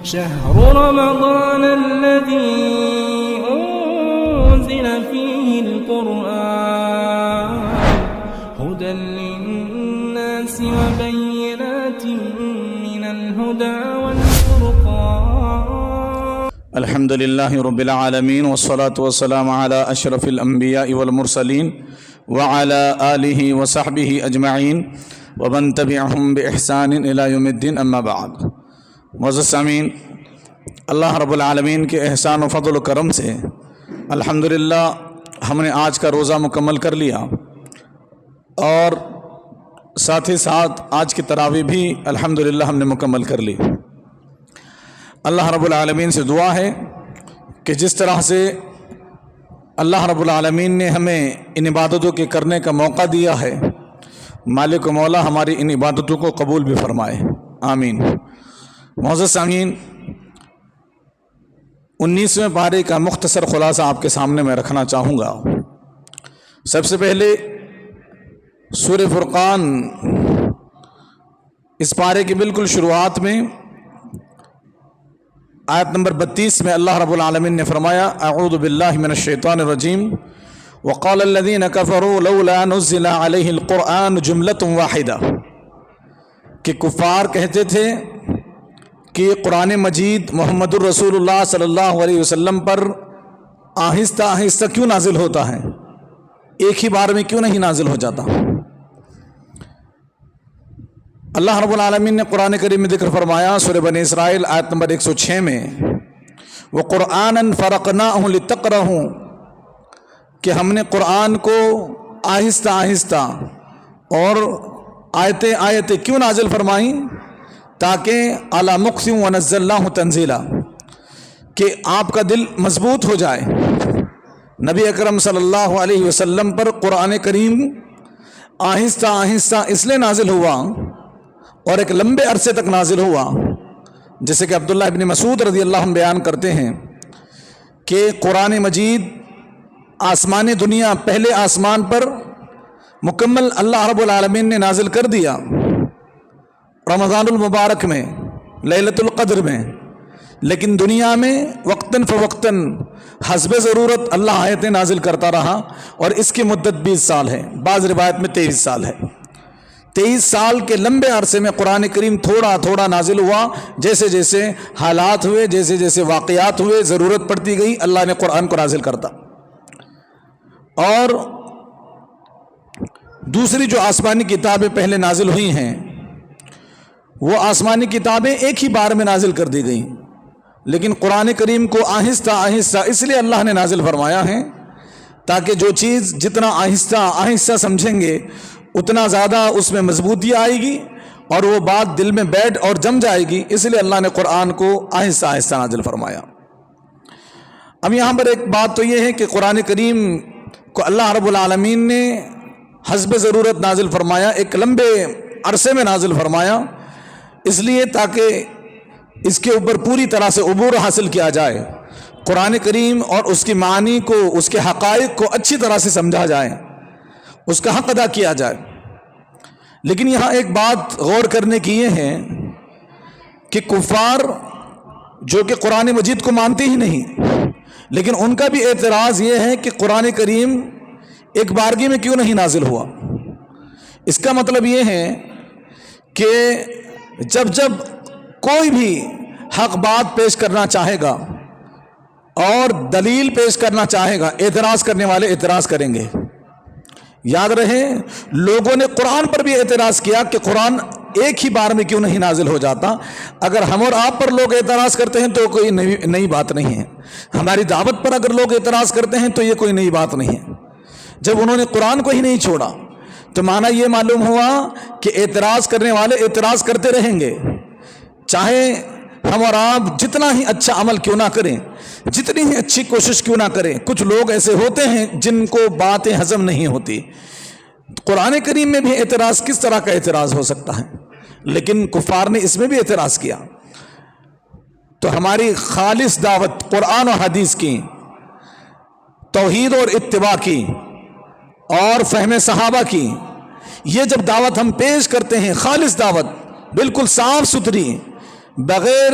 شهر رمضان الذي أنزل فيه القرآن هدى للناس وبينات من الهدى والفرقان. الحمد لله رب العالمين والصلاة والسلام على أشرف الأنبياء والمرسلين وعلى آله وصحبه أجمعين ومن تبعهم بإحسان إلى يوم الدين أما بعد. معزز سامعین، اللہ رب العالمین کے احسان و فضل و کرم سے الحمدللہ ہم نے آج کا روزہ مکمل کر لیا اور ساتھ ہی ساتھ آج کی تراویح بھی الحمدللہ ہم نے مکمل کر لی. اللہ رب العالمین سے دعا ہے کہ جس طرح سے اللہ رب العالمین نے ہمیں ان عبادتوں کے کرنے کا موقع دیا ہے، مالک و مولا ہماری ان عبادتوں کو قبول بھی فرمائے، آمین. معزز سامعین، 19ویں پارے کا مختصر خلاصہ آپ کے سامنے میں رکھنا چاہوں گا. سب سے پہلے سورہ فرقان اس پارے کی بالکل شروعات میں آیت نمبر 32 میں اللہ رب العالمین نے فرمایا: اعوذ باللہ من الشیطان الرجیم وقال الذین کفروا لولا نزل علیہ القرآن جملۃ واحدہ، کہ کفار کہتے تھے کہ قرآن مجید محمد الرسول اللہ صلی اللہ علیہ وسلم پر آہستہ آہستہ کیوں نازل ہوتا ہے، ایک ہی بار میں کیوں نہیں نازل ہو جاتا. اللہ رب العالمین نے قرآن کریم میں ذکر فرمایا سورہ بنی اسرائیل آیت نمبر 106 میں، وَقُرْآنًا فَرَقْنَاهُ لِتَقْرَأَهُ، کہ ہم نے قرآن کو آہستہ آہستہ اور آیتیں آیتیں کیوں نازل فرمائیں، تاکہ عَلَى مُقْسٍ وَنَزَّلْنَاهُ تَنزِيلًا، کہ آپ کا دل مضبوط ہو جائے. نبی اکرم صلی اللہ علیہ وسلم پر قرآن کریم آہستہ آہستہ اس لیے نازل ہوا اور ایک لمبے عرصے تک نازل ہوا، جیسے کہ عبداللہ ابن مسعود رضی اللہ عنہ بیان کرتے ہیں کہ قرآن مجید آسمان دنیا پہلے آسمان پر مکمل اللہ رب العالمین نے نازل کر دیا رمضان المبارک میں، لیلۃ القدر میں، لیکن دنیا میں وقتاً فوقتاً حسب ضرورت اللہ آیتیں نازل کرتا رہا، اور اس کی مدت 20 سال ہے، بعض روایت میں 23 سال ہے. 23 سال کے لمبے عرصے میں قرآن کریم تھوڑا تھوڑا نازل ہوا، جیسے جیسے حالات ہوئے، جیسے جیسے واقعات ہوئے، ضرورت پڑتی گئی، اللہ نے قرآن کو نازل کرتا. اور دوسری جو آسمانی کتابیں پہلے نازل ہوئی ہیں، وہ آسمانی کتابیں ایک ہی بار میں نازل کر دی گئیں، لیکن قرآن کریم کو آہستہ آہستہ اس لیے اللہ نے نازل فرمایا ہے تاکہ جو چیز جتنا آہستہ آہستہ سمجھیں گے اتنا زیادہ اس میں مضبوطی آئے گی اور وہ بات دل میں بیٹھ اور جم جائے گی، اس لیے اللہ نے قرآن کو آہستہ آہستہ نازل فرمایا. اب یہاں پر ایک بات تو یہ ہے کہ قرآن کریم کو اللہ رب العالمین نے حسب ضرورت نازل فرمایا، ایک لمبے عرصے میں نازل فرمایا، اس لیے تاکہ اس کے اوپر پوری طرح سے عبور حاصل کیا جائے، قرآن کریم اور اس کی معانی کو، اس کے حقائق کو اچھی طرح سے سمجھا جائے، اس کا حق ادا کیا جائے. لیکن یہاں ایک بات غور کرنے کی یہ ہے کہ کفار جو کہ قرآن مجید کو مانتے ہی نہیں، لیکن ان کا بھی اعتراض یہ ہے کہ قرآن کریم ایک بارگی میں کیوں نہیں نازل ہوا. اس کا مطلب یہ ہے کہ جب جب کوئی بھی حق بات پیش کرنا چاہے گا اور دلیل پیش کرنا چاہے گا، اعتراض کرنے والے اعتراض کریں گے. یاد رہے، لوگوں نے قرآن پر بھی اعتراض کیا کہ قرآن ایک ہی بار میں کیوں نہیں نازل ہو جاتا. اگر ہم اور آپ پر لوگ اعتراض کرتے ہیں تو کوئی نئی بات نہیں ہے، ہماری دعوت پر اگر لوگ اعتراض کرتے ہیں تو یہ کوئی نئی بات نہیں ہے. جب انہوں نے قرآن کو ہی نہیں چھوڑا تو معنی یہ معلوم ہوا کہ اعتراض کرنے والے اعتراض کرتے رہیں گے، چاہے ہم اور آپ جتنا ہی اچھا عمل کیوں نہ کریں، جتنی ہی اچھی کوشش کیوں نہ کریں. کچھ لوگ ایسے ہوتے ہیں جن کو باتیں ہضم نہیں ہوتی. قرآن کریم میں بھی اعتراض کس طرح کا اعتراض ہو سکتا ہے، لیکن کفار نے اس میں بھی اعتراض کیا. تو ہماری خالص دعوت قرآن و حدیث کی، توحید اور اتباع کی اور فہم صحابہ کی، یہ جب دعوت ہم پیش کرتے ہیں، خالص دعوت بالکل صاف ستھری، بغیر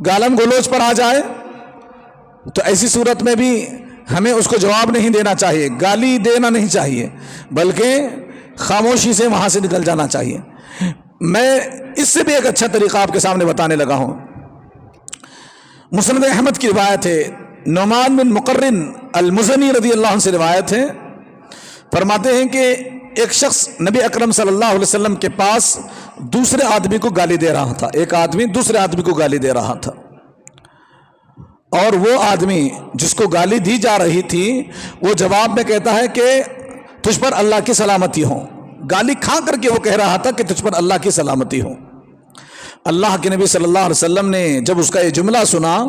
گالم گلوچ پر آ جائے تو ایسی صورت میں بھی ہمیں اس کو جواب نہیں دینا چاہیے، گالی دینا نہیں چاہیے، بلکہ خاموشی سے وہاں سے نکل جانا چاہیے۔ میں اس سے بھی ایک اچھا طریقہ آپ کے سامنے بتانے لگا ہوں۔ مسند احمد کی روایت ہے، نعمان بن مقرن المزنی رضی اللہ عنہ سے روایت ہے، فرماتے ہیں کہ ایک شخص نبی اکرم صلی اللہ علیہ وسلم کے پاس دوسرے آدمی کو گالی دے رہا تھا، ایک آدمی دوسرے آدمی کو گالی دے رہا تھا، اور وہ آدمی جس کو گالی دی جا رہی تھی وہ جواب میں کہتا ہے کہ تجھ پر اللہ کی سلامتی ہو، گالی کھا کر کے وہ کہہ رہا تھا کہ تجھ پر اللہ کی سلامتی ہو۔ اللہ کے نبی صلی اللہ علیہ وسلم نے جب اس کا یہ جملہ سنا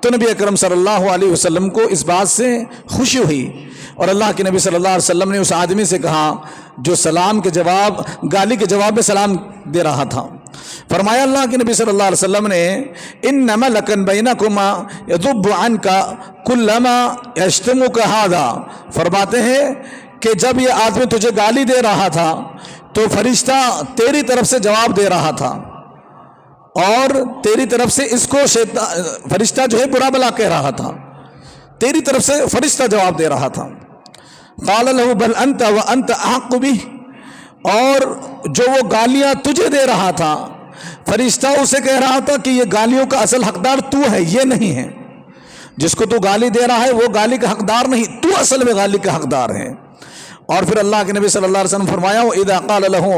تو نبی اکرم صلی اللہ علیہ وسلم کو اس بات سے خوشی ہوئی، اور اللہ کے نبی صلی اللہ علیہ وسلم نے اس آدمی سے کہا جو سلام کے جواب، گالی کے جواب میں سلام دے رہا تھا، فرمایا اللہ کے نبی صلی اللہ علیہ وسلم نے انما لکن بینکما یذب عنک کلما یشتمک ھذا، فرماتے ہیں کہ جب یہ آدمی تجھے گالی دے رہا تھا تو فرشتہ تیری طرف سے جواب دے رہا تھا، اور تیری طرف سے اس کو فرشتہ جو ہے برا بلا کہہ رہا تھا، تیری طرف سے فرشتہ جواب دے رہا تھا۔ قال له بل انت وانت احق به، اور جو وہ گالیاں تجھے دے رہا تھا فرشتہ اسے کہہ رہا تھا کہ یہ گالیوں کا اصل حقدار تو ہے، یہ نہیں ہے، جس کو تو گالی دے رہا ہے وہ گالی کا حقدار نہیں، تو اصل میں گالی کا حقدار ہے۔ اور پھر اللہ کے نبی صلی اللہ علیہ وسلم فرمایا وَإِذَا قَالَ لَهُ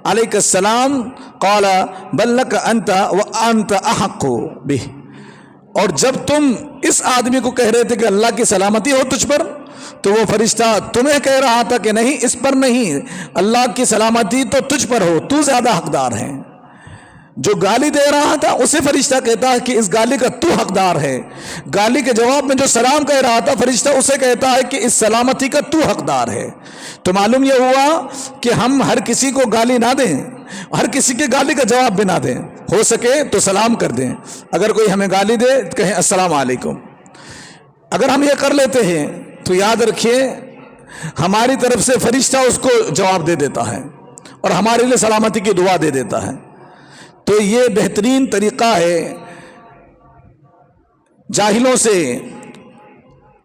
عَلَيْكَ السَّلَامُ قَالَ بَلْ لَكَ أَنْتَ وَأَنْتَ أَحَقُّ بِهِ، اور جب تم اس آدمی کو کہہ رہے تھے کہ اللہ کی سلامتی ہو تجھ پر، تو وہ فرشتہ تمہیں کہہ رہا تھا کہ نہیں، اس پر نہیں، اللہ کی سلامتی تو تجھ پر ہو، تو زیادہ حقدار ہے۔ جو گالی دے رہا تھا اسے فرشتہ کہتا ہے کہ اس گالی کا تو حقدار ہے، گالی کے جواب میں جو سلام کہہ رہا تھا فرشتہ اسے کہتا ہے کہ اس سلامتی کا تو حقدار ہے۔ تو معلوم یہ ہوا کہ ہم ہر کسی کو گالی نہ دیں، ہر کسی کے گالی کا جواب بھی نہ دیں، ہو سکے تو سلام کر دیں، اگر کوئی ہمیں گالی دے کہیں السلام علیکم۔ اگر ہم یہ کر لیتے ہیں تو یاد رکھیے ہماری طرف سے فرشتہ اس کو جواب دے دیتا ہے اور ہمارے لیے سلامتی کی دعا دے دیتا ہے۔ تو یہ بہترین طریقہ ہے جاہلوں سے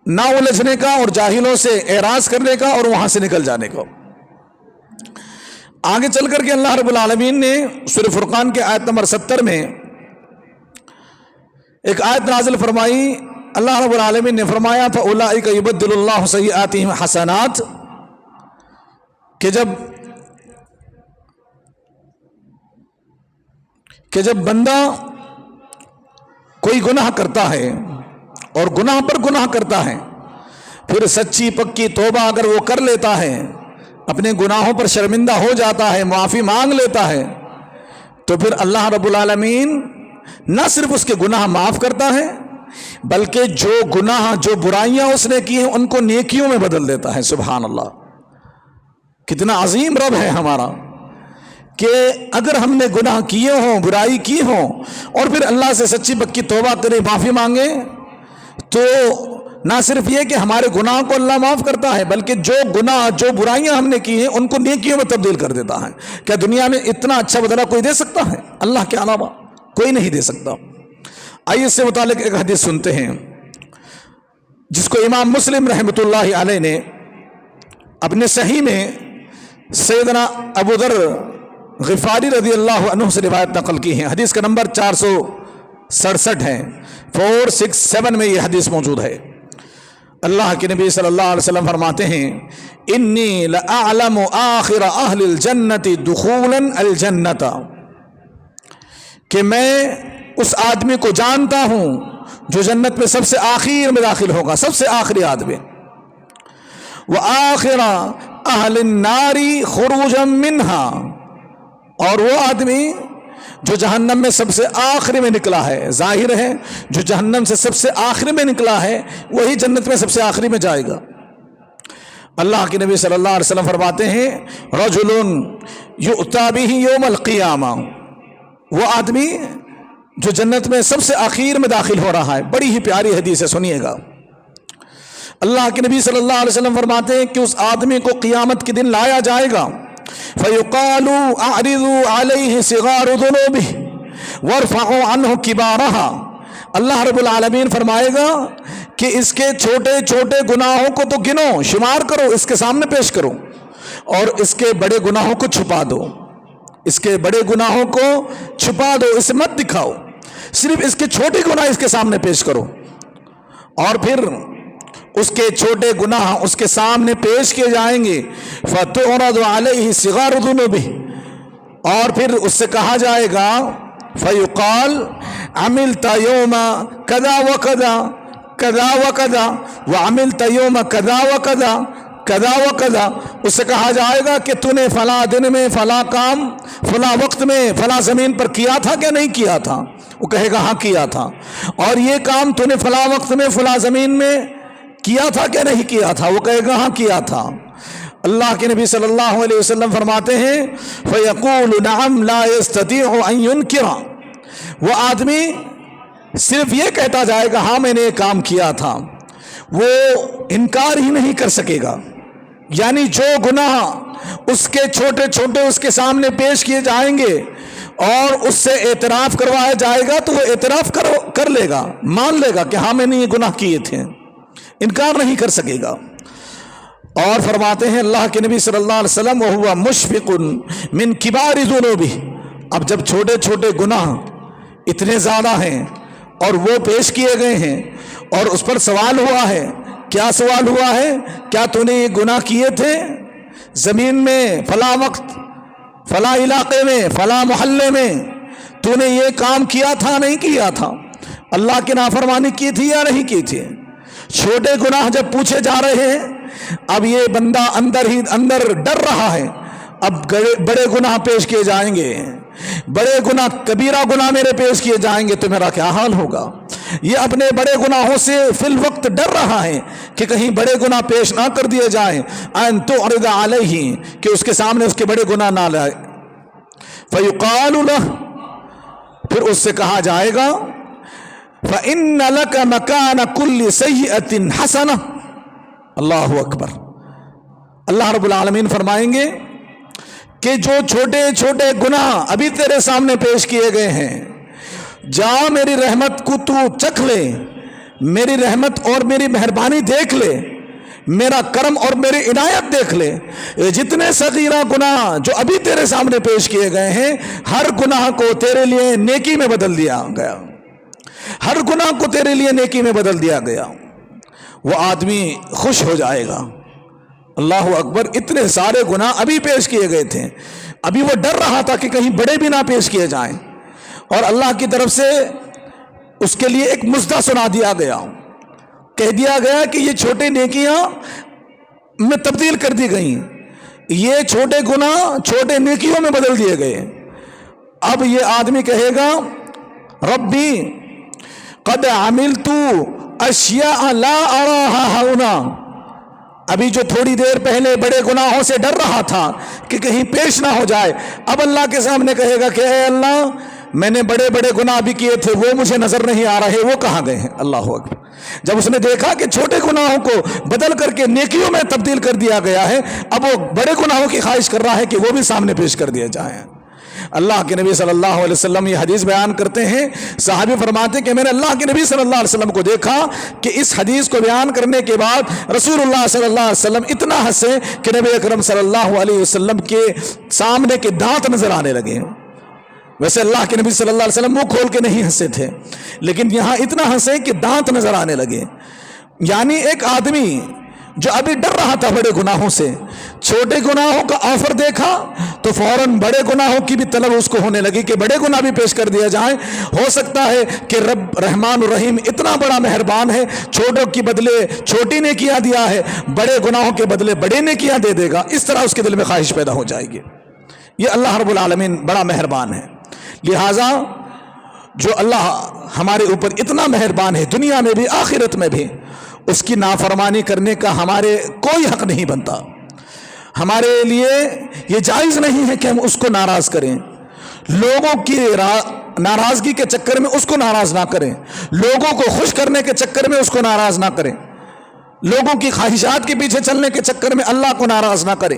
نہ الجھنے کا اور جاہلوں سے اعراض کرنے کا اور وہاں سے نکل جانے کا۔ آگے چل کر کے اللہ رب العالمین نے سورہ فرقان کے آیت نمبر 70 میں ایک آیت نازل فرمائی۔ اللہ رب العالمین نے فرمایا فَأُولَٰئِكَ يُبَدِّلُ اللَّهُ سَيِّئَاتِهِمْ حَسَنَاتٍ، کہ جب بندہ کوئی گناہ کرتا ہے اور گناہ پر گناہ کرتا ہے، پھر سچی پکی توبہ اگر وہ کر لیتا ہے، اپنے گناہوں پر شرمندہ ہو جاتا ہے، معافی مانگ لیتا ہے، تو پھر اللہ رب العالمین نہ صرف اس کے گناہ معاف کرتا ہے بلکہ جو گناہ، جو برائیاں اس نے کی ہیں ان کو نیکیوں میں بدل دیتا ہے۔ سبحان اللہ، کتنا عظیم رب ہے ہمارا کہ اگر ہم نے گناہ کیے ہوں، برائی کی ہوں، اور پھر اللہ سے سچی پکی توبہ کرے، معافی مانگے، تو نہ صرف یہ کہ ہمارے گناہ کو اللہ معاف کرتا ہے بلکہ جو گناہ، جو برائیاں ہم نے کی ہیں ان کو نیکیوں میں تبدیل کر دیتا ہے۔ کیا دنیا میں اتنا اچھا بدلہ کوئی دے سکتا ہے؟ اللہ کے علاوہ کوئی نہیں دے سکتا۔ آئیے اس سے متعلق ایک حدیث سنتے ہیں جس کو امام مسلم رحمۃ اللہ علیہ نے اپنے صحیح میں سیدنا ابو ذر غفاری رضی اللہ عنہ سے روایت نقل کی ہے۔ حدیث کا نمبر 467 ہے، 467 میں یہ حدیث موجود ہے۔ اللہ کے نبی صلی اللہ علیہ وسلم فرماتے ہیں انی لأعلم آخر اہل الجنت دخولا الجنت، کہ میں اس آدمی کو جانتا ہوں جو جنت میں سب سے آخر میں داخل ہوگا، سب سے آخری آدمی، وآخر اہل النار خروجا منہا، اور وہ آدمی جو جہنم میں سب سے آخری میں نکلا ہے، ظاہر ہے جو جہنم سے سب سے آخری میں نکلا ہے وہی جنت میں سب سے آخری میں جائے گا۔ اللہ کے نبی صلی اللہ علیہ وسلم فرماتے ہیں رجل یؤتی بہ یوم القیامہ، وہ آدمی جو جنت میں سب سے آخر میں داخل ہو رہا ہے۔ بڑی ہی پیاری حدیث ہے، سنیے گا۔ اللہ کے نبی صلی اللہ علیہ وسلم فرماتے ہیں کہ اس آدمی کو قیامت کے دن لایا جائے گا، فَيُقَالُ أَعْرِضُوا عَلَيْهِ صِغَارُ ذُنُوبِهِ وَارْفَعُوا عَنْهُ كِبَارَهَا، اللہ رب العالمین فرمائے گا کہ اس کے چھوٹے چھوٹے گناہوں کو تو گنو، شمار کرو، اس کے سامنے پیش کرو، اور اس کے بڑے گناہوں کو چھپا دو، اس کے بڑے گناہوں کو چھپا دو، اسے مت دکھاؤ، صرف اس کے چھوٹے گناہ اس کے سامنے پیش کرو، اور پھر اس کے چھوٹے گناہ اس کے سامنے پیش کیے جائیں گے، فَتُعْرَضُ عَلَيْهِ صِغَارُ ذُنُوبِهِ، اور پھر اس سے کہا جائے گا فَيُقَالْ عَمِلْتَ يَوْمَ كَذَا وَكَذَا كَذَا وَكَذَا وَعَمِلْتَ يَوْمَ كَذَا وَكَذَا كَذَا وَكَذَا، اس سے کہا جائے گا کہ تو نے فلاں دن میں فلاں کام فلاں وقت میں فلاں زمین پر کیا تھا کہ نہیں کیا تھا؟ وہ کہے گا ہاں کیا تھا، اور یہ کام تو نے فلاں وقت میں فلاں زمین میں کیا تھا کہ نہیں کیا تھا؟ وہ کہے گا ہاں کیا تھا۔ اللہ کے نبی صلی اللہ علیہ وسلم فرماتے ہیں فَيَقُولُ نَعَمْ لَا يَسْتَطِيعُ أَن يُنْكِرَ، وہ آدمی صرف یہ کہتا جائے گا ہاں میں نے یہ کام کیا تھا، وہ انکار ہی نہیں کر سکے گا۔ یعنی جو گناہ اس کے چھوٹے چھوٹے اس کے سامنے پیش کیے جائیں گے اور اس سے اعتراف کروایا جائے گا تو وہ اعتراف کر لے گا، مان لے گا کہ ہاں میں نے یہ گناہ کیے تھے، انکار نہیں کر سکے گا۔ اور فرماتے ہیں اللہ کے نبی صلی اللہ علیہ وسلم وَهُوَ مُشْفِقٌ مِّن كِبَارِ ذُنُوبِهِ، اب جب چھوٹے چھوٹے گناہ اتنے زیادہ ہیں اور وہ پیش کیے گئے ہیں اور اس پر سوال ہوا ہے، کیا سوال ہوا ہے؟ کیا تو نے یہ گناہ کیے تھے زمین میں فلاں وقت فلاں علاقے میں فلاں محلے میں، تو نے یہ کام کیا تھا نہیں کیا تھا؟ اللہ کی نافرمانی کی تھی یا نہیں کی تھی؟ چھوٹے گناہ جب پوچھے جا رہے ہیں، اب یہ بندہ اندر ہی اندر ڈر رہا ہے، اب بڑے گناہ پیش کیے جائیں گے، بڑے گناہ کبیرہ گناہ میرے پیش کیے جائیں گے تو میرا کیا حال ہوگا؟ یہ اپنے بڑے گناہوں سے فی الوقت ڈر رہا ہے کہ کہیں بڑے گناہ پیش نہ کر دیے جائیں، ان تعرض علیہ، کہ اس کے سامنے اس کے بڑے گناہ نہ لائے۔ فیقال لہ، پھر اس سے کہا جائے گا فإن لك مكان كل سيئة حسنة، اللہ اکبر۔ اللہ رب العالمین فرمائیں گے کہ جو چھوٹے چھوٹے گناہ ابھی تیرے سامنے پیش کیے گئے ہیں، جا میری رحمت کو تو چکھ لے، میری رحمت اور میری مہربانی دیکھ لے، میرا کرم اور میری عنایت دیکھ لے۔ جتنے صغیرہ گناہ جو ابھی تیرے سامنے پیش کیے گئے ہیں، ہر گناہ کو تیرے لیے نیکی میں بدل دیا گیا، ہر گناہ کو تیرے لیے نیکی میں بدل دیا گیا۔ وہ آدمی خوش ہو جائے گا، اللہ اکبر۔ اتنے سارے گناہ ابھی پیش کیے گئے تھے، ابھی وہ ڈر رہا تھا کہ کہیں بڑے بھی نہ پیش کیے جائیں، اور اللہ کی طرف سے اس کے لیے ایک مژدہ سنا دیا گیا، کہہ دیا گیا کہ یہ چھوٹے نیکیاں میں تبدیل کر دی گئیں، یہ چھوٹے گناہ چھوٹے نیکیوں میں بدل دیے گئے۔ اب یہ آدمی کہے گا ربی قد عملت اشیاء لا اراها هنا، ابھی جو تھوڑی دیر پہلے بڑے گناہوں سے ڈر رہا تھا کہ کہیں پیش نہ ہو جائے، اب اللہ کے سامنے کہے گا کہ اے اللہ میں نے بڑے بڑے گناہ بھی کیے تھے، وہ مجھے نظر نہیں آ رہے، وہ کہاں گئے ہیں؟ اللہ اکبر۔ جب اس نے دیکھا کہ چھوٹے گناہوں کو بدل کر کے نیکیوں میں تبدیل کر دیا گیا ہے، اب وہ بڑے گناہوں کی خواہش کر رہا ہے کہ وہ بھی سامنے پیش کر دیا جائیں۔ اللہ کے نبی صلی اللہ علیہ وسلم یہ حدیث بیان کرتے ہیں، صحابی فرماتے ہیں کہ میں نے اللہ کے نبی صلی اللہ علیہ وسلم کو دیکھا کہ اس حدیث کو بیان کرنے کے بعد رسول اللہ صلی اللہ علیہ وسلم اتنا ہنسے کہ نبی اکرم صلی اللہ علیہ وسلم کے سامنے کے دانت نظر آنے لگے۔ ویسے اللہ کے نبی صلی اللہ علیہ وسلم منہ کھول کے نہیں ہنسے تھے، لیکن یہاں اتنا ہنسے کہ دانت نظر آنے لگے۔ یعنی ایک آدمی جو ابھی ڈر رہا تھا بڑے گناہوں سے، چھوٹے گناہوں کا آفر دیکھا تو فوراً بڑے گناہوں کی بھی طلب اس کو ہونے لگی کہ بڑے گناہ بھی پیش کر دیا جائیں۔ ہو سکتا ہے کہ رب رحمان الرحیم اتنا بڑا مہربان ہے، چھوٹوں کی بدلے چھوٹی نیکیاں دیا ہے، بڑے گناہوں کے بدلے بڑے نیکیاں دے دے گا، اس طرح اس کے دل میں خواہش پیدا ہو جائے گی۔ یہ اللہ رب العالمین بڑا مہربان ہے، لہٰذا جو اللہ ہمارے اوپر اتنا مہربان ہے، دنیا میں بھی آخرت میں بھی، اس کی نافرمانی کرنے کا ہمارے کوئی حق نہیں بنتا۔ ہمارے لیے یہ جائز نہیں ہے کہ ہم اس کو ناراض کریں، لوگوں کی ناراضگی کے چکر میں اس کو ناراض نہ کریں، لوگوں کو خوش کرنے کے چکر میں اس کو ناراض نہ کریں، لوگوں کی خواہشات کے پیچھے چلنے کے چکر میں اللہ کو ناراض نہ کریں۔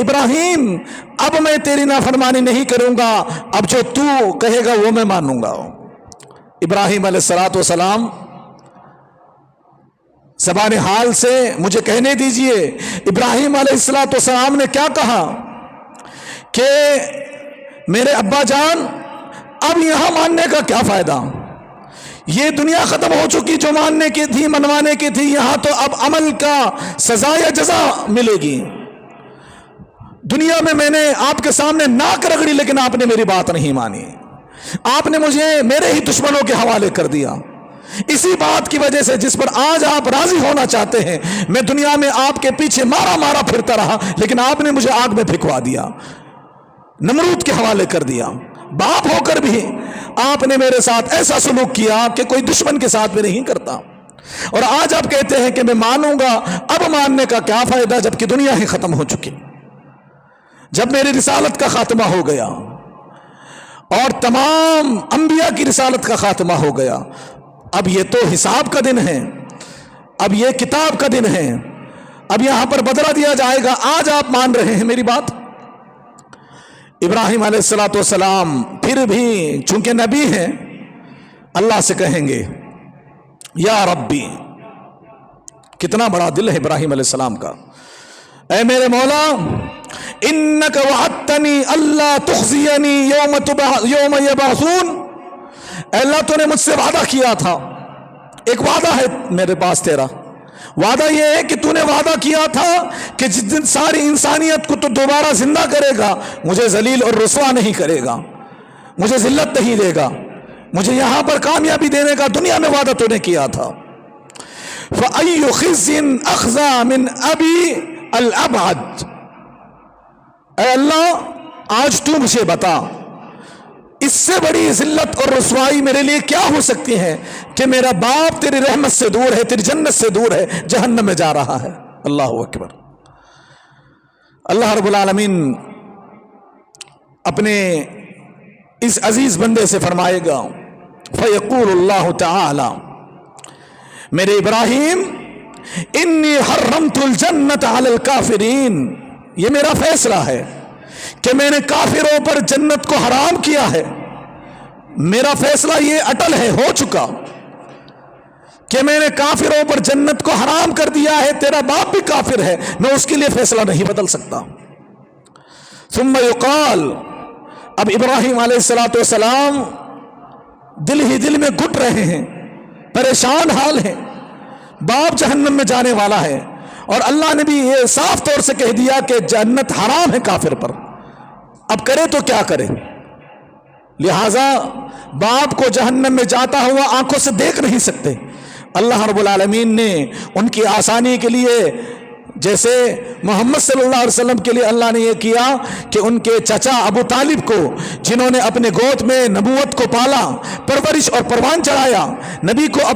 ابراہیم اب میں تیری نافرمانی نہیں کروں گا، اب جو تو کہے گا وہ میں مانوں گا۔ ابراہیم علیہ الصلوۃ والسلام زبان حال سے مجھے کہنے دیجئے، ابراہیم علیہ الصلوۃ والسلام نے کیا کہا کہ میرے ابا جان اب یہاں ماننے کا کیا فائدہ، یہ دنیا ختم ہو چکی جو ماننے کی تھی منوانے کی تھی، یہاں تو اب عمل کا سزا یا جزا ملے گی۔ دنیا میں نے آپ کے سامنے ناک رگڑی لیکن آپ نے میری بات نہیں مانی، آپ نے مجھے میرے ہی دشمنوں کے حوالے کر دیا۔ اسی بات کی وجہ سے جس پر آج آپ راضی ہونا چاہتے ہیں، میں دنیا میں آپ کے پیچھے مارا پھرتا رہا لیکن آپ نے مجھے آگ میں پھینکوا دیا، نمرود کے حوالے کر دیا۔ باپ ہو کر بھی آپ نے میرے ساتھ ایسا سلوک کیا کہ کوئی دشمن کے ساتھ میں نہیں کرتا، اور آج آپ کہتے ہیں کہ میں مانوں گا، اب ماننے کا کیا فائدہ جبکہ دنیا ہی ختم ہو چکی، جب میری رسالت کا خاتمہ ہو گیا اور تمام انبیاء کی رسالت کا خاتمہ ہو گیا۔ اب یہ تو حساب کا دن ہے، اب یہ کتاب کا دن ہے، اب یہاں پر بدلہ دیا جائے گا، آج آپ مان رہے ہیں میری بات۔ ابراہیم علیہ الصلوۃ والسلام پھر بھی چونکہ نبی ہیں اللہ سے کہیں گے یا ربی، کتنا بڑا دل ہے ابراہیم علیہ السلام کا، اے میرے مولا انک وعدتنی اللہ تخزینی یوم یبعثون، اے اللہ تو نے مجھ سے وعدہ کیا تھا، ایک وعدہ ہے میرے پاس تیرا، وعدہ یہ ہے کہ تو نے وعدہ کیا تھا کہ جس دن ساری انسانیت کو تو دوبارہ زندہ کرے گا، مجھے ذلیل اور رسوا نہیں کرے گا، مجھے ذلت نہیں دے گا، مجھے یہاں پر کامیابی دینے کا دنیا میں وعدہ تو نے کیا تھا۔ فَأَيُّ خِزٍ أَخْزَى مِنْ أَبِي الْأَبْعَدِ، اے اللہ آج تو مجھے بتا اس سے بڑی ذلت اور رسوائی میرے لیے کیا ہو سکتی ہے کہ میرا باپ تیری رحمت سے دور ہے، تیری جنت سے دور ہے، جہنم میں جا رہا ہے۔ اللہ اکبر۔ اللہ رب العالمین اپنے اس عزیز بندے سے فرمائے گا فیقول اللہ تعالی میرے ابراہیم انی حرمت الجنت علی الکافرین، یہ میرا فیصلہ ہے کہ میں نے کافروں پر جنت کو حرام کیا ہے، میرا فیصلہ یہ اٹل ہے، ہو چکا کہ میں نے کافروں پر جنت کو حرام کر دیا ہے، تیرا باپ بھی کافر ہے، میں اس کے لیے فیصلہ نہیں بدل سکتا۔ ثم یقال، اب ابراہیم علیہ الصلوۃ والسلام دل ہی دل میں گھٹ رہے ہیں، پریشان حال ہیں، باپ جہنم میں جانے والا ہے اور اللہ نے بھی یہ صاف طور سے کہہ دیا کہ جنت حرام ہے کافر پر، اب کرے تو کیا کرے، لہذا باپ کو جہنم میں جاتا ہوا آنکھوں سے دیکھ نہیں سکتے۔ اللہ رب العالمین نے ان کی آسانی کے لیے، جیسے محمد صلی اللہ علیہ وسلم کے لیے اللہ نے یہ کیا کہ ان کے چچا ابو طالب کو، جنہوں نے اپنے گود میں نبوت کو پالا، پرورش اور پروان چڑھایا، نبی کو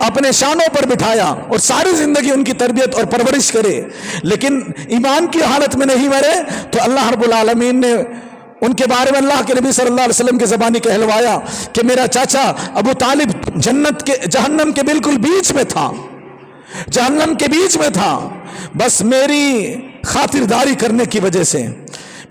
اپنے شانوں پر بٹھایا اور ساری زندگی ان کی تربیت اور پرورش کرے، لیکن ایمان کی حالت میں نہیں مرے، تو اللہ رب العالمین نے ان کے بارے میں اللہ کے نبی صلی اللہ علیہ وسلم کے زبانی کہلوایا کہ میرا چاچا ابو طالب جہنم کے بالکل بیچ میں تھا، جہنم کے بیچ میں تھا، بس میری خاطرداری کرنے کی وجہ سے،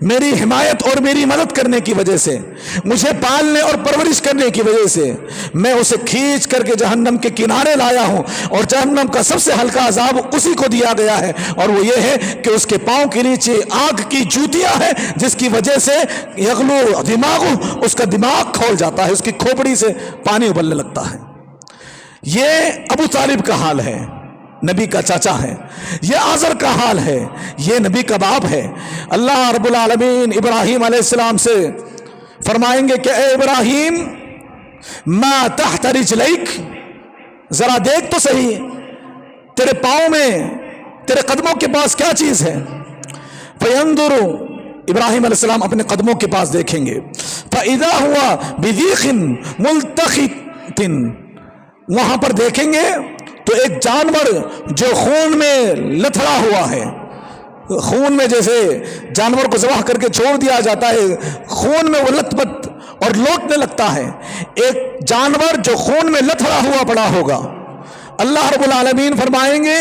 میری حمایت اور میری مدد کرنے کی وجہ سے، مجھے پالنے اور پرورش کرنے کی وجہ سے میں اسے کھینچ کر کے جہنم کے کنارے لایا ہوں، اور جہنم کا سب سے ہلکا عذاب اسی کو دیا گیا ہے، اور وہ یہ ہے کہ اس کے پاؤں کے نیچے آگ کی جوتیاں ہیں، جس کی وجہ سے یغلو دماغ، اس کا دماغ کھول جاتا ہے، اس کی کھوپڑی سے پانی ابلنے لگتا ہے۔ یہ ابو طالب کا حال ہے، نبی کا چاچا ہے، یہ آزر کا حال ہے، یہ نبی کا باپ ہے۔ اللہ رب العالمین ابراہیم علیہ السلام سے فرمائیں گے کہ اے ابراہیم ما تحت رجلیک، ذرا دیکھ تو صحیح تیرے پاؤں میں، تیرے قدموں کے پاس کیا چیز ہے۔ فینظر، ابراہیم علیہ السلام اپنے قدموں کے پاس دیکھیں گے، فاذا ہوا بذیخ ملتخط، وہاں پر دیکھیں گے تو ایک جانور جو خون میں لتھڑا ہوا ہے، خون میں جیسے جانور کو ذبح کر کے چھوڑ دیا جاتا ہے، خون میں وہ لت پت اور لوٹنے لگتا ہے، ایک جانور جو خون میں لتھڑا ہوا پڑا ہوگا۔ اللہ رب العالمین فرمائیں گے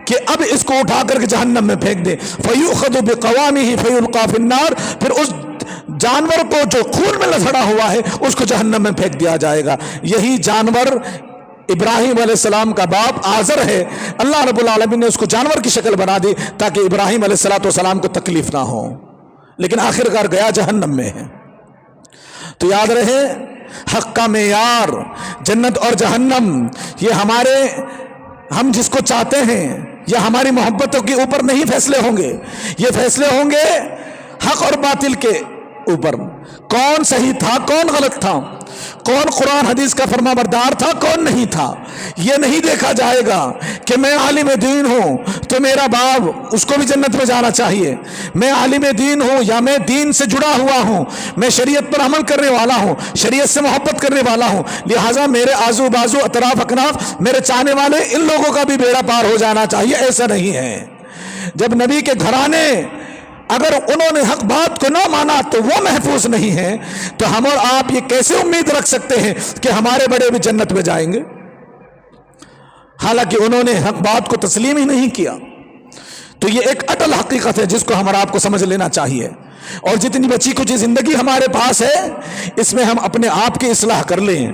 کہ اب اس کو اٹھا کر کے جہنم میں پھینک دے، فَيُؤْخَذُ بِقَوَامِهِ فَيُلْقَى فِي النَّارِ، پھر اس جانور کو جو خون میں لسڑا ہوا ہے اس کو جہنم میں پھینک دیا جائے گا۔ یہی جانور ابراہیم علیہ السلام کا باپ آزر ہے، اللہ رب العالمین نے اس کو جانور کی شکل بنا دی تاکہ ابراہیم علیہ السلام کو تکلیف نہ ہو، لیکن آخر کار گیا جہنم میں ہے۔ تو یاد رہے حق کا معیار جنت اور جہنم یہ ہم جس کو چاہتے ہیں یا ہماری محبتوں کے اوپر نہیں فیصلے ہوں گے، یہ فیصلے ہوں گے حق اور باطل کے اوپر، کون صحیح تھا کون غلط تھا، کون قرآن حدیث کا فرما بردار تھا کون نہیں تھا۔ یہ نہیں دیکھا جائے گا کہ میں عالم دین ہوں تو میرا باپ اس کو بھی جنت میں جانا چاہیے، میں عالم دین ہوں یا میں دین سے جڑا ہوا ہوں، میں شریعت پر عمل کرنے والا ہوں، شریعت سے محبت کرنے والا ہوں، لہٰذا میرے آزو بازو اطراف اکناف میرے چاہنے والے ان لوگوں کا بھی بیڑا پار ہو جانا چاہیے۔ ایسا نہیں ہے۔ جب نبی کے گھرانے اگر انہوں نے حق بات کو نہ مانا تو وہ محفوظ نہیں ہے، تو ہم اور آپ یہ کیسے امید رکھ سکتے ہیں کہ ہمارے بڑے بھی جنت میں جائیں گے، حالانکہ انہوں نے حق بات کو تسلیم ہی نہیں کیا۔ تو یہ ایک اٹل حقیقت ہے جس کو ہم اور آپ کو سمجھ لینا چاہیے، اور جتنی بچی کچھ زندگی ہمارے پاس ہے اس میں ہم اپنے آپ کی اصلاح کر لیں،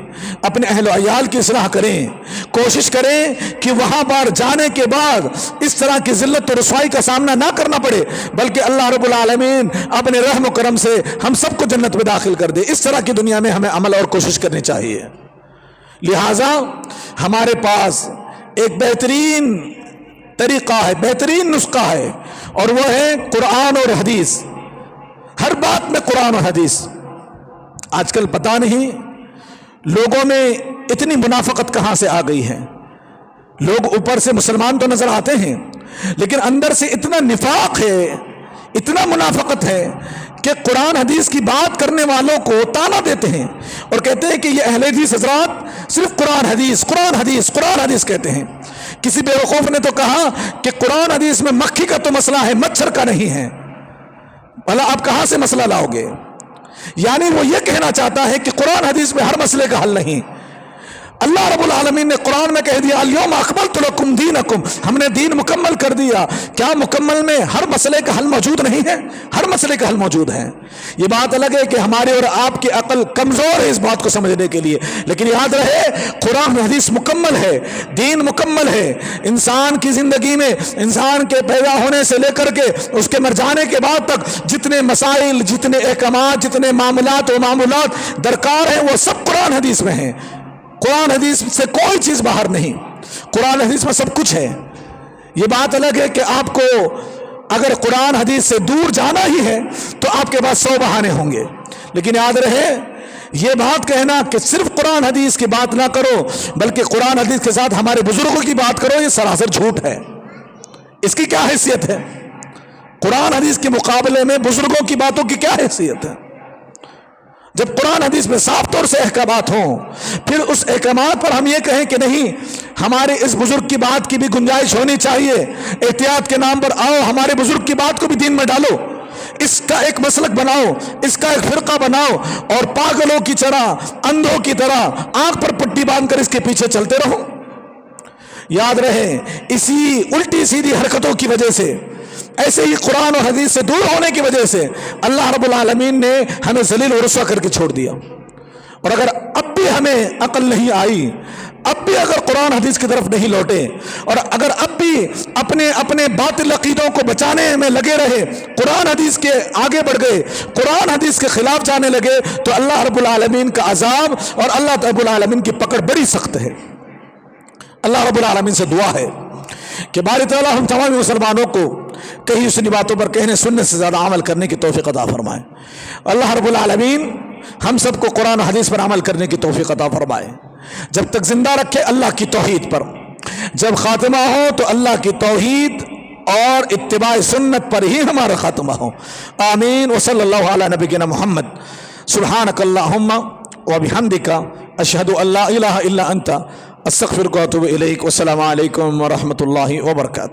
اپنے اہل و عیال کی اصلاح کریں، کوشش کریں کہ وہاں پر جانے کے بعد اس طرح کی ذلت و رسوائی کا سامنا نہ کرنا پڑے، بلکہ اللہ رب العالمین اپنے رحم و کرم سے ہم سب کو جنت میں داخل کر دے۔ اس طرح کی دنیا میں ہمیں عمل اور کوشش کرنی چاہیے۔ لہٰذا ہمارے پاس ایک بہترین طریقہ ہے، بہترین نسخہ ہے، اور وہ ہے قرآن اور حدیث۔ ہر بات میں قرآن اور حدیث۔ آج کل پتہ نہیں لوگوں میں اتنی منافقت کہاں سے آ گئی ہے، لوگ اوپر سے مسلمان تو نظر آتے ہیں لیکن اندر سے اتنا نفاق ہے، اتنا منافقت ہے کہ قرآن حدیث کی بات کرنے والوں کو تانا دیتے ہیں اور کہتے ہیں کہ یہ اہل حدیث حضرات صرف قرآن حدیث قرآن حدیث قرآن حدیث کہتے ہیں۔ کسی بیوقوف نے تو کہا کہ قرآن حدیث میں مکھی کا تو مسئلہ ہے، مچھر کا نہیں ہے۔ بھلا آپ کہاں سے مسئلہ لاؤ گے؟ یعنی وہ یہ کہنا چاہتا ہے کہ قرآن حدیث میں ہر مسئلے کا حل نہیں۔ اللہ رب العالمین نے قرآن میں کہہ دیا الیوم اکملت لکم دینکم، ہم نے دین مکمل کر دیا۔ کیا مکمل میں ہر مسئلے کا حل موجود نہیں ہے؟ ہر مسئلے کا حل موجود ہے۔ یہ بات الگ ہے کہ ہمارے اور آپ کی عقل کمزور ہے اس بات کو سمجھنے کے لیے، لیکن یاد رہے قرآن حدیث مکمل ہے، دین مکمل ہے۔ انسان کی زندگی میں انسان کے پیدا ہونے سے لے کر کے اس کے مر جانے کے بعد تک جتنے مسائل، جتنے احکامات، جتنے معاملات و معمولات درکار ہیں وہ سب قرآن حدیث میں ہیں۔ قرآن حدیث سے کوئی چیز باہر نہیں، قرآن حدیث میں سب کچھ ہے۔ یہ بات الگ ہے کہ آپ کو اگر قرآن حدیث سے دور جانا ہی ہے تو آپ کے پاس 100 بہانے ہوں گے، لیکن یاد رہے یہ بات کہنا کہ صرف قرآن حدیث کی بات نہ کرو بلکہ قرآن حدیث کے ساتھ ہمارے بزرگوں کی بات کرو، یہ سراسر جھوٹ ہے۔ اس کی کیا حیثیت ہے؟ قرآن حدیث کے مقابلے میں بزرگوں کی باتوں کی کیا حیثیت ہے؟ جب قرآن حدیث میں صاف طور سے احکامات ہوں، پھر اس احکامات پر ہم یہ کہیں کہ نہیں ہمارے اس بزرگ کی بات کی بھی گنجائش ہونی چاہیے، احتیاط کے نام پر آؤ ہمارے بزرگ کی بات کو بھی دین میں ڈالو، اس کا ایک مسلک بناؤ، اس کا ایک فرقہ بناؤ، اور پاگلوں کی طرح اندھوں کی طرح آنکھ پر پٹی باندھ کر اس کے پیچھے چلتے رہو۔ یاد رہے اسی الٹی سیدھی حرکتوں کی وجہ سے، ایسے ہی قرآن اور حدیث سے دور ہونے کی وجہ سے اللہ رب العالمین نے ہمیں ذلیل و رسوا کر کے چھوڑ دیا۔ اور اگر اب بھی ہمیں عقل نہیں آئی، اب بھی اگر قرآن حدیث کی طرف نہیں لوٹے، اور اگر اب بھی اپنے باطل عقیدوں کو بچانے میں لگے رہے، قرآن حدیث کے آگے بڑھ گئے، قرآن حدیث کے خلاف جانے لگے، تو اللہ رب العالمین کا عذاب اور اللہ رب العالمین کی پکڑ بڑی سخت ہے۔ اللہ رب العالمین سے دعا ہے کہ باری تعالیٰ ہم تمام مسلمانوں کو کہیں سنی باتوں پر کہنے سننے سے زیادہ عمل کرنے کی توفیق عطا فرمائے۔ اللہ رب العالمین ہم سب کو قرآن و حدیث پر عمل کرنے کی توفیق عطا فرمائے، جب تک زندہ رکھے اللہ کی توحید پر، جب خاتمہ ہو تو اللہ کی توحید اور اتباع سنت پر ہی ہمارا خاتمہ ہو۔ آمین۔ وصلی اللہ علی نبینا محمد۔ سبحانک اللہم وبحمدک، اشہد ان لا الہ الا انت، استغفرک واتوب الیک۔ والسلام علیکم ورحمۃ اللہ وبرکاتہ۔